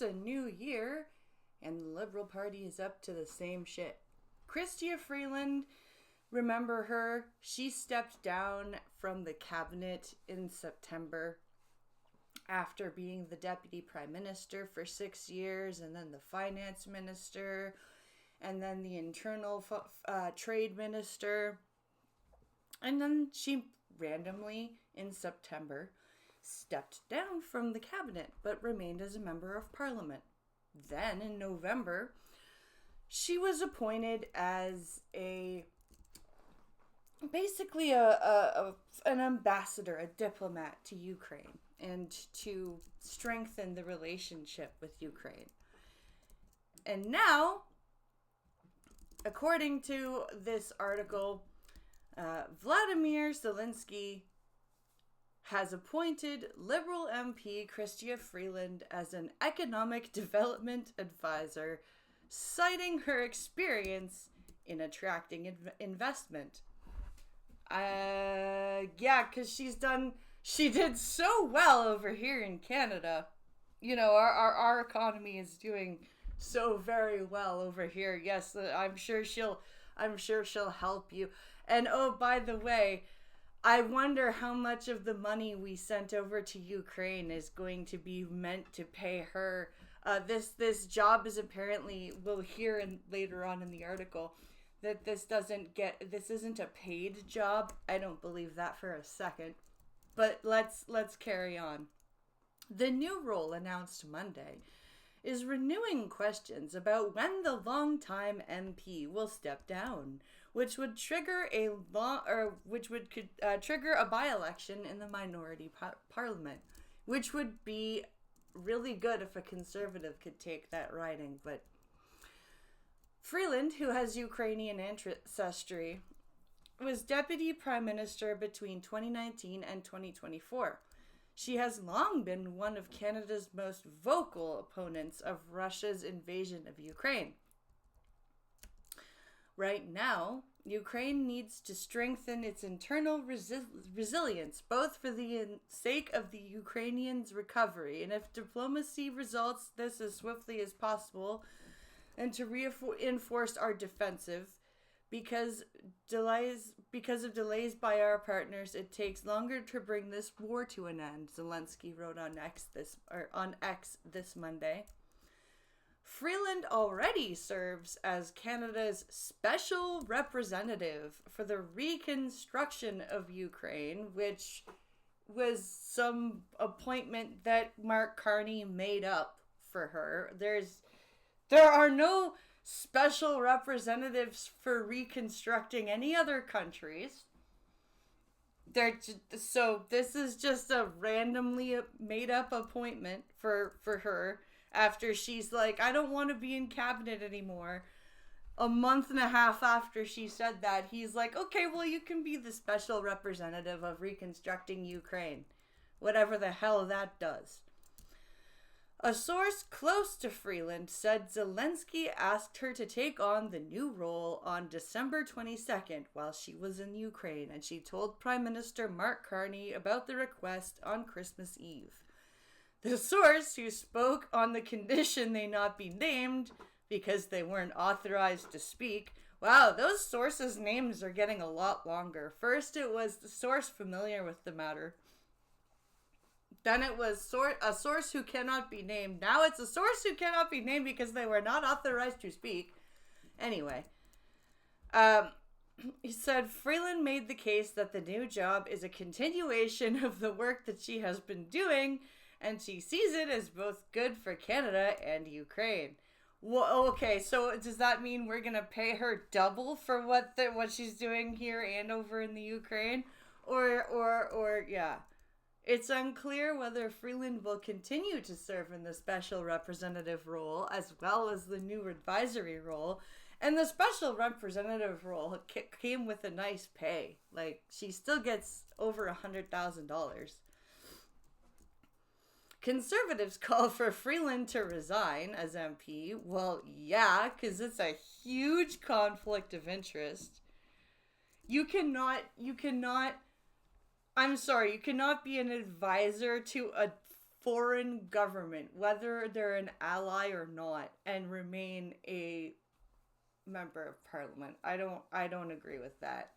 a new year, and the Liberal Party is up to the same shit. Kristia Freeland, remember her? She stepped down from the cabinet in September after being the deputy prime minister for 6 years, and then the finance minister, and then the internal trade minister. And then she randomly, in September, stepped down from the cabinet, but remained as a member of parliament. Then, in November, she was appointed as basically an ambassador, a diplomat to Ukraine, and to strengthen the relationship with Ukraine. And now, according to this article, Vladimir Zelensky has appointed Liberal MP Kristia Freeland as an economic development advisor, citing her experience in attracting investment. Because she did so well over here in Canada. You know, our economy is doing so very well over here. Yes, I'm sure she'll help you. And oh, by the way, I wonder how much of the money we sent over to Ukraine is going to be meant to pay her. This job is apparently, we'll hear later on in the article, that this isn't a paid job. I don't believe that for a second. But let's carry on. The new role announced Monday is renewing questions about when the longtime MP will step down, which would trigger a by-election in the minority parliament, which would be really good if a conservative could take that riding. But Freeland, who has Ukrainian ancestry, was deputy prime minister between 2019 and 2024. She has long been one of Canada's most vocal opponents of Russia's invasion of Ukraine. Right now, Ukraine needs to strengthen its internal resilience, both for the sake of the Ukrainians' recovery, and if diplomacy results this as swiftly as possible, and to reinforce our defensive. Because of delays by our partners, it takes longer to bring this war to an end, Zelensky wrote on X this Monday. Freeland already serves as Canada's special representative for the reconstruction of Ukraine, which was some appointment that Mark Carney made up for her. There are no special representatives for reconstructing any other countries. So this is just a randomly made up appointment for her after she's like, I don't want to be in cabinet anymore. A month and a half after she said that, he's like, okay, well, you can be the special representative of reconstructing Ukraine. Whatever the hell that does. A source close to Freeland said Zelensky asked her to take on the new role on December 22nd while she was in Ukraine, and she told Prime Minister Mark Carney about the request on Christmas Eve. The source, who spoke on the condition they not be named because they weren't authorized to speak. Wow, those sources' names are getting a lot longer. First it was the source familiar with the matter. Then it was a source who cannot be named. Now it's a source who cannot be named because they were not authorized to speak. Anyway, he said Freeland made the case that the new job is a continuation of the work that she has been doing, and she sees it as both good for Canada and Ukraine. Well, okay, so does that mean we're going to pay her double for what she's doing here and over in the Ukraine? Or yeah. It's unclear whether Freeland will continue to serve in the special representative role as well as the new advisory role. And the special representative role came with a nice pay. Like, she still gets over $100,000. Conservatives call for Freeland to resign as MP. Well, yeah, because it's a huge conflict of interest. You cannot be an advisor to a foreign government, whether they're an ally or not, and remain a member of parliament. I don't agree with that.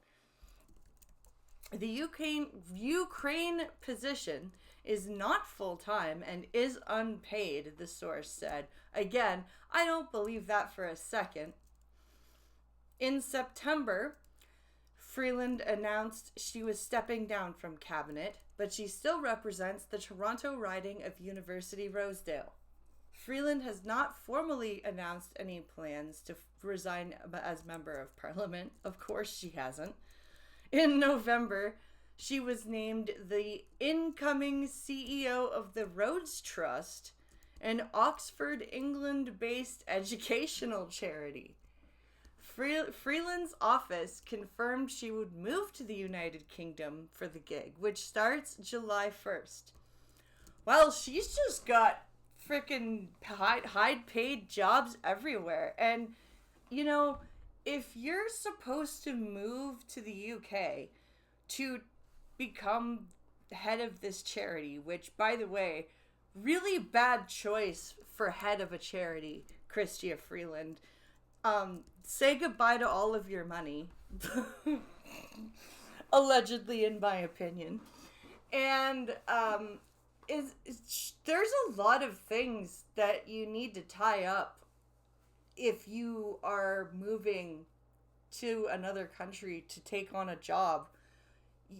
The Ukraine position is not full-time and is unpaid, the source said. Again, I don't believe that for a second. In September, Freeland announced she was stepping down from cabinet, but she still represents the Toronto riding of University Rosedale. Freeland has not formally announced any plans to resign as member of parliament. Of course she hasn't. In November, she was named the incoming CEO of the Rhodes Trust, an Oxford, England-based educational charity. Freeland's office confirmed she would move to the United Kingdom for the gig, which starts July 1st. Well, she's just got freaking high-paid jobs everywhere. And, you know, if you're supposed to move to the UK to become head of this charity, which, by the way, really bad choice for head of a charity, Kristia Freeland. Say goodbye to all of your money. Allegedly, in my opinion. And there's a lot of things that you need to tie up if you are moving to another country to take on a job.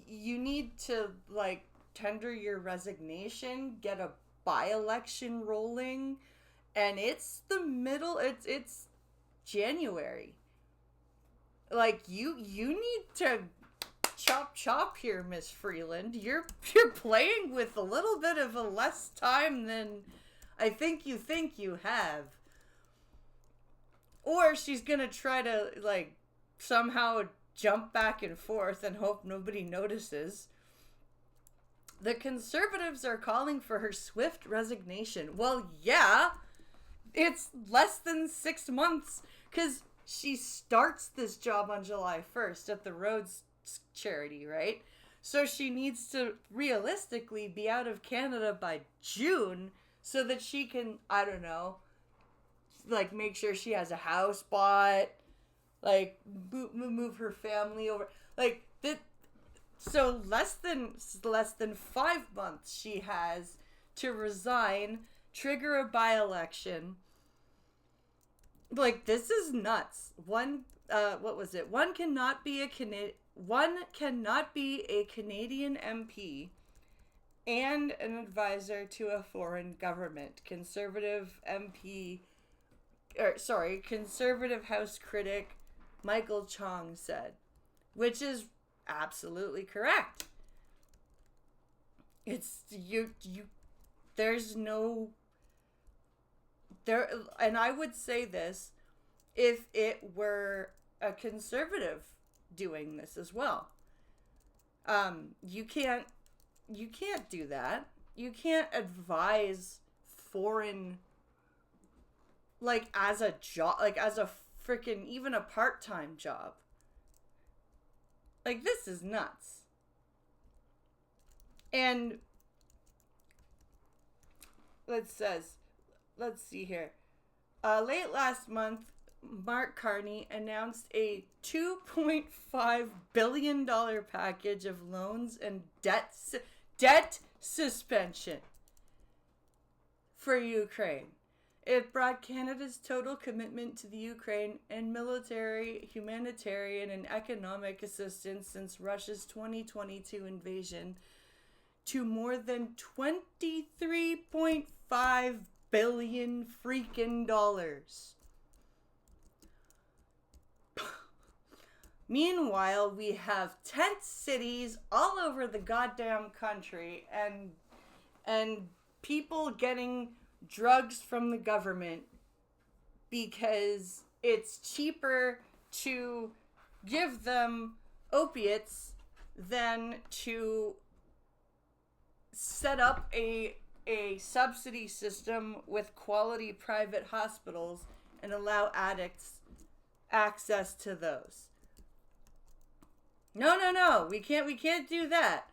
You need to, like, tender your resignation, get a by-election rolling, and it's it's January. Like, you need to chop here, Miss Freeland. You're playing with a little bit of a less time than I think you have. Or she's gonna try to, like, somehow jump back and forth and hope nobody notices. The Conservatives are calling for her swift resignation. Well, yeah, it's less than 6 months, because she starts this job on July 1st at the Rhodes charity, right? So she needs to realistically be out of Canada by June so that she can, I don't know, like, make sure she has a house bought, like, move her family over, like, that. So less than 5 months she has to resign, trigger a by-election. Like, this is nuts. One cannot be a Canadian MP and an advisor to a foreign government. Conservative House critic Michael Chong said, which is absolutely correct. It's there's no there, and I would say this if it were a conservative doing this as well. You can't do that. You can't advise foreign, like, as a job, like, as a freaking, even a part-time job. Like, this is nuts. And let's see here. Late last month, Mark Carney announced a $2.5 billion package of loans and debt suspension for Ukraine. It brought Canada's total commitment to the Ukraine and military, humanitarian, and economic assistance since Russia's 2022 invasion to more than $23.5 billion freaking dollars. Meanwhile, we have tent cities all over the goddamn country and people getting drugs from the government because it's cheaper to give them opiates than to set up a subsidy system with quality private hospitals and allow addicts access to those. No, we can't do that.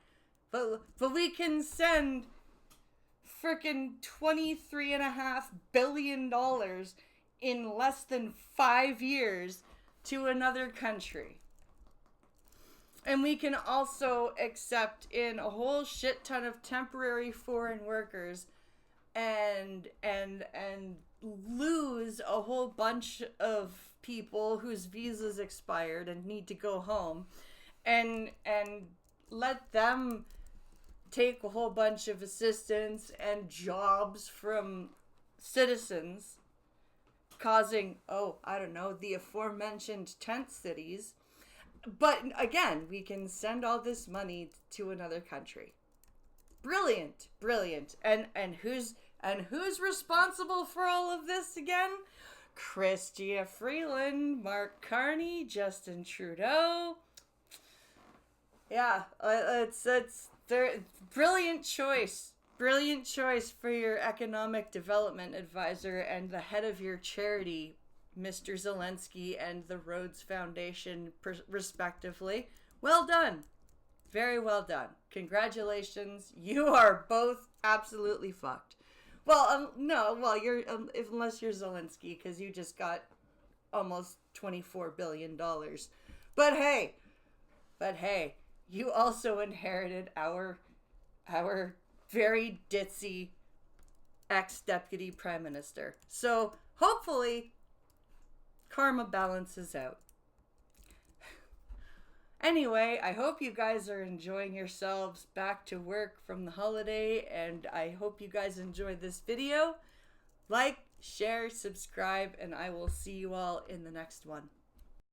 But we can send freaking $23.5 billion in less than 5 years to another country. And we can also accept in a whole shit ton of temporary foreign workers and lose a whole bunch of people whose visas expired and need to go home, and let them take a whole bunch of assistance and jobs from citizens, causing, the aforementioned tent cities. But again, we can send all this money to another country. Brilliant. And who's responsible for all of this again? Kristia Freeland, Mark Carney, Justin Trudeau. Yeah, it's brilliant choice. Brilliant choice for your economic development advisor and the head of your charity, Mr. Zelensky and the Rhodes Foundation, respectively. Well done. Very well done. Congratulations. You are both absolutely fucked. Well, you're unless you're Zelensky, because you just got almost $24 billion. But hey, you also inherited our very ditzy ex-deputy prime minister. So hopefully karma balances out. Anyway, I hope you guys are enjoying yourselves back to work from the holiday, and I hope you guys enjoyed this video. Like, share, subscribe, and I will see you all in the next one.